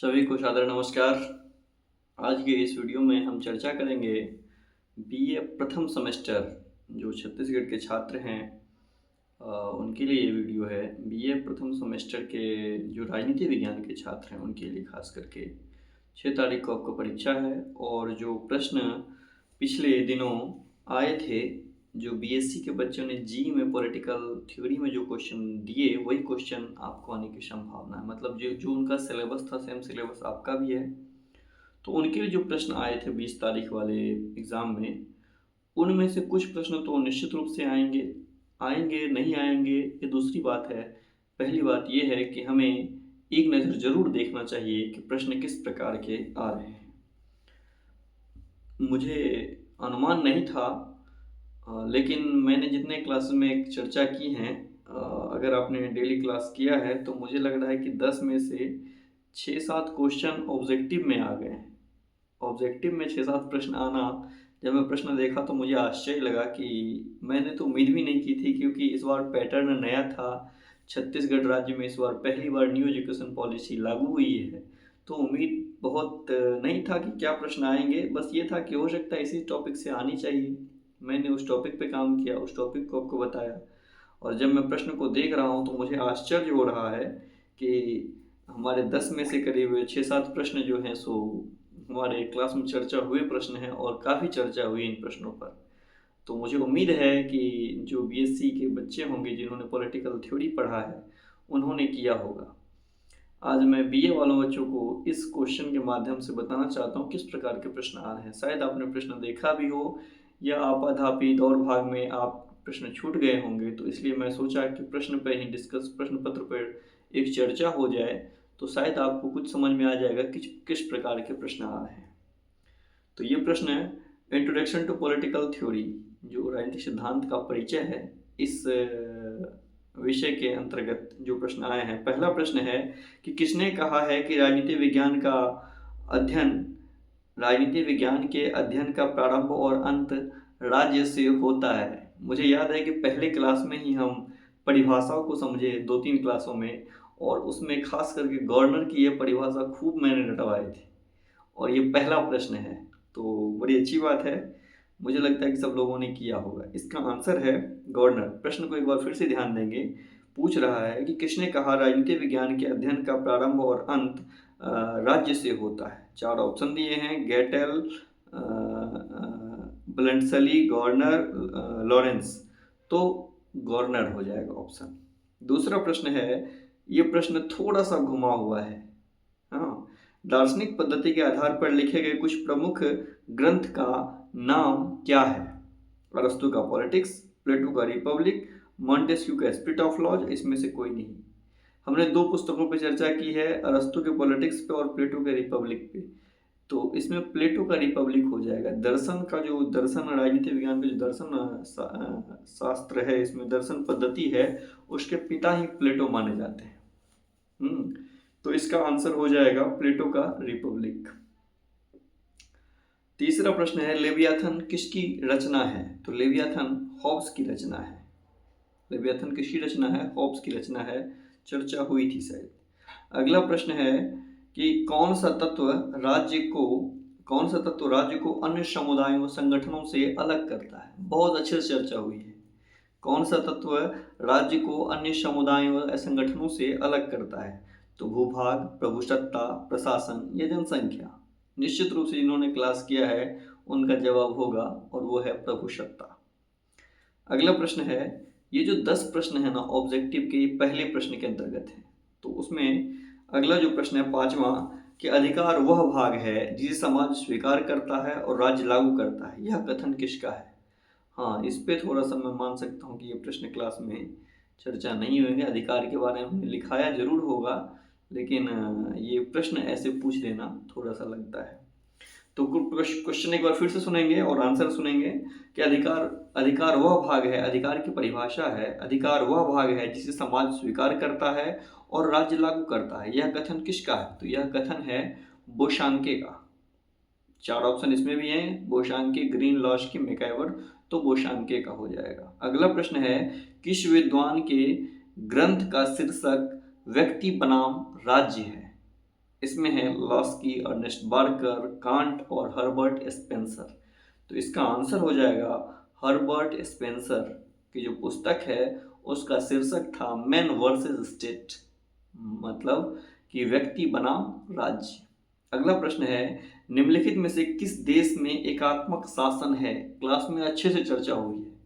सभी को सादर नमस्कार। आज के इस वीडियो में हम चर्चा करेंगे बीए प्रथम सेमेस्टर जो छत्तीसगढ़ के छात्र हैं उनके लिए ये वीडियो है। बीए प्रथम सेमेस्टर के जो राजनीति विज्ञान के छात्र हैं उनके लिए खास करके 6 तारीख को आपको परीक्षा है। और जो प्रश्न पिछले दिनों आए थे, जो बीएससी के बच्चों ने जी में पॉलिटिकल थ्योरी में जो क्वेश्चन दिए वही क्वेश्चन आपको आने की संभावना है। मतलब जो जो उनका सिलेबस था सेम सिलेबस आपका भी है। तो उनके लिए जो प्रश्न आए थे 20 तारीख वाले एग्ज़ाम में, उनमें से कुछ प्रश्न तो निश्चित रूप से आएंगे, नहीं आएंगे ये दूसरी बात है। पहली बात ये है कि हमें एक नज़र ज़रूर देखना चाहिए कि प्रश्न किस प्रकार के आ रहे हैं। मुझे अनुमान नहीं था, लेकिन मैंने जितने क्लासेस में चर्चा की हैं, अगर आपने डेली क्लास किया है तो मुझे लग रहा है कि 10 में से 6-7 क्वेश्चन ऑब्जेक्टिव में आ गए हैं। ऑब्जेक्टिव में 6-7 प्रश्न आना, जब मैं प्रश्न देखा तो मुझे आश्चर्य लगा कि मैंने तो उम्मीद भी नहीं की थी, क्योंकि इस बार पैटर्न नया था। छत्तीसगढ़ राज्य में इस बार पहली बार न्यू एजुकेशन पॉलिसी लागू हुई है, तो उम्मीद बहुत नहीं था कि क्या प्रश्न आएंगे। बस ये था कि हो सकता है इसी टॉपिक से आनी चाहिए। मैंने उस टॉपिक पे काम किया, उस टॉपिक को आपको बताया, और जब मैं प्रश्न को देख रहा हूँ तो मुझे आश्चर्य हो रहा है कि हमारे 10 में से करीब 6-7 प्रश्न जो हैं सो हमारे क्लास में चर्चा हुए प्रश्न हैं, और काफ़ी चर्चा हुई इन प्रश्नों पर। तो मुझे उम्मीद है कि जो बीएससी के बच्चे होंगे जिन्होंने पॉलिटिकल थ्योरी पढ़ा है उन्होंने किया होगा। आज मैं बीए वालों बच्चों को इस क्वेश्चन के माध्यम से बताना चाहता हूँ किस प्रकार के प्रश्न आ रहे हैं। शायद आपने प्रश्न देखा भी हो, या आपाधापी दौड़ भाग में आप प्रश्न छूट गए होंगे, तो इसलिए मैं सोचा कि प्रश्न पर ही प्रश्न पत्र पर एक चर्चा हो जाए, तो शायद आपको कुछ समझ में आ जाएगा कि किस प्रकार के प्रश्न आ रहे हैं। तो ये प्रश्न है इंट्रोडक्शन टू पॉलिटिकल थ्योरी, जो राजनीतिक सिद्धांत का परिचय है, इस विषय के अंतर्गत जो प्रश्न आए हैं। पहला प्रश्न है कि किसने कहा है कि राजनीति विज्ञान के अध्ययन का प्रारंभ और अंत राज्य से होता है। मुझे याद है कि पहले क्लास में ही हम परिभाषाओं को समझे 2-3 क्लासों में, और उसमें खास करके गवर्नर की ये परिभाषा खूब मैंने रटवाई थी, और ये पहला प्रश्न है, तो बड़ी अच्छी बात है। मुझे लगता है कि सब लोगों ने किया होगा। इसका आंसर है गवर्नर। प्रश्न को एक बार फिर से ध्यान देंगे। पूछ रहा है कि किसने कहा राजनीति विज्ञान के अध्ययन का प्रारंभ और अंत राज्य से होता है। 4 ऑप्शन दिए हैं, गेटेल, ब्लंटसली, गवर्नर, लॉरेंस। तो गवर्नर हो जाएगा ऑप्शन। दूसरा प्रश्न है, ये प्रश्न थोड़ा सा घुमा हुआ है। हाँ, दार्शनिक पद्धति के आधार पर लिखे गए कुछ प्रमुख ग्रंथ का नाम क्या है। अरस्तु का पॉलिटिक्स, प्लेटो का रिपब्लिक, मॉन्टेस्क्यू का स्पिरिट ऑफ लॉज। इसमें से कोई नहीं। हमने 2 पुस्तकों पर चर्चा की है, अरस्तु के पॉलिटिक्स पे और प्लेटो के रिपब्लिक पे। तो इसमें प्लेटो का रिपब्लिक हो जाएगा। दर्शन का जो दर्शन राजनीति विज्ञान का जो दर्शन शास्त्र है, इसमें दर्शन पद्धति है, उसके पिता ही प्लेटो माने जाते हैं। तो इसका आंसर हो जाएगा प्लेटो का रिपब्लिक। तीसरा प्रश्न है, लेवियाथन किसकी रचना है। तो लेवियाथन हॉब्स की रचना है। लेवियाथन किसकी रचना है, हॉब्स की रचना है। चर्चा हुई थी शायद। अगला प्रश्न है कि कौन सा तत्व राज्य को अन्य समुदायों संगठनों से अलग करता है। बहुत अच्छे से चर्चा हुई है। कौन सा तत्व राज्य को अन्य समुदायों संगठनों से अलग करता है। तो भूभाग, प्रभुसत्ता, प्रशासन या जनसंख्या। निश्चित रूप से जिन्होंने क्लास किया है उनका जवाब होगा, और वो है प्रभुसत्ता। अगला प्रश्न है, ये जो 10 प्रश्न है ना ऑब्जेक्टिव के, पहले प्रश्न के अंतर्गत है। तो उसमें अगला जो प्रश्न है 5वां, कि अधिकार वह भाग है जिसे समाज स्वीकार करता है और राज्य लागू करता है। यह कथन किसका है। हाँ, इस पे थोड़ा सा मैं मान सकता हूँ कि ये प्रश्न क्लास में चर्चा नहीं होंगे। अधिकार के बारे में हमने लिखाया जरूर होगा, लेकिन ये प्रश्न ऐसे पूछ देना थोड़ा सा लगता है। तो क्वेश्चन एक बार फिर से सुनेंगे और आंसर सुनेंगे कि अधिकार वह भाग है, अधिकार की परिभाषा है, अधिकार वह भाग है जिसे समाज स्वीकार करता है और राज्य लागू करता है। यह कथन किसका है। तो यह कथन है बोशांके का। 4 ऑप्शन इसमें भी हैं, बोशांके, ग्रीन, लॉस्की, मैकइवर। तो बोशांके का हो जाएगा। अगला प्रश्न है, किस विद्वान के ग्रंथ का शीर्षक व्यक्ति बनाम राज्य है। इसमें है लॉस्की, अर्नेस्ट बार्कर, कांट और हर्बर्ट स्पेंसर। तो इसका आंसर हो जाएगा हर्बर्ट स्पेंसर की जो पुस्तक है उसका शीर्षक था मैन वर्सेस स्टेट, मतलब कि व्यक्ति बनाम राज्य। अगला प्रश्न है, निम्नलिखित में से किस देश में एकात्मक शासन है? क्लास में अच्छे से चर्चा हुई है।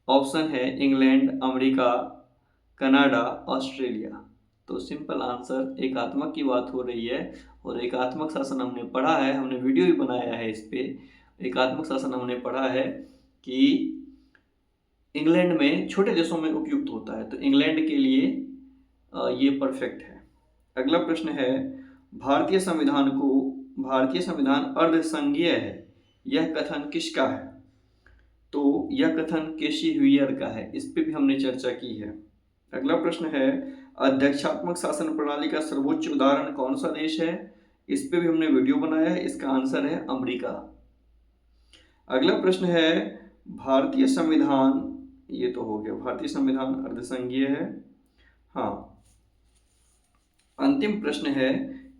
ऑप्शन है इंग्लैंड, अमेरिका, कनाडा, ऑस्ट्रेलिया। तो सिंपल आंसर एकात्मक की बात हो रही है, और एकात्मक शासन हमने पढ़ा है, हमने वीडियो भी बनाया है इस पे। एकात्मक शासन हमने पढ़ा है कि इंग्लैंड में छोटे देशों में उपयुक्त होता है, तो इंग्लैंड के लिए ये परफेक्ट है। अगला प्रश्न है, भारतीय संविधान अर्धसंघीय है, यह कथन किसका है? तो यह कथन केसी हुइयर का है, इस पे भी हमने चर्चा की है। अगला प्रश्न है, अध्यक्षात्मक शासन प्रणाली का सर्वोच्च उदाहरण कौन सा देश है? इस पे भी हमने वीडियो बनाया है, इसका आंसर है अमेरिका। अगला प्रश्न है, भारतीय संविधान, ये तो हो गया, भारतीय संविधान अर्धसंघीय है। हाँ, अंतिम प्रश्न है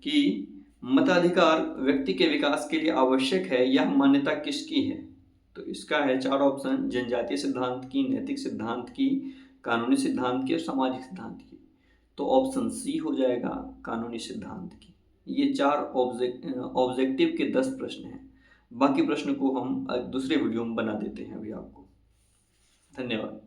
कि मताधिकार व्यक्ति के विकास के लिए आवश्यक है, यह मान्यता किसकी है? तो इसका है 4 ऑप्शन, जनजातीय सिद्धांत की, नैतिक सिद्धांत की, कानूनी सिद्धांत की और सामाजिक सिद्धांत की। तो ऑप्शन सी हो जाएगा, कानूनी सिद्धांत की। ये 4 ऑब्जेक्टिव के 10 प्रश्न हैं। बाकी प्रश्न को हम दूसरे वीडियो में बना देते हैं अभी आपको। धन्यवाद।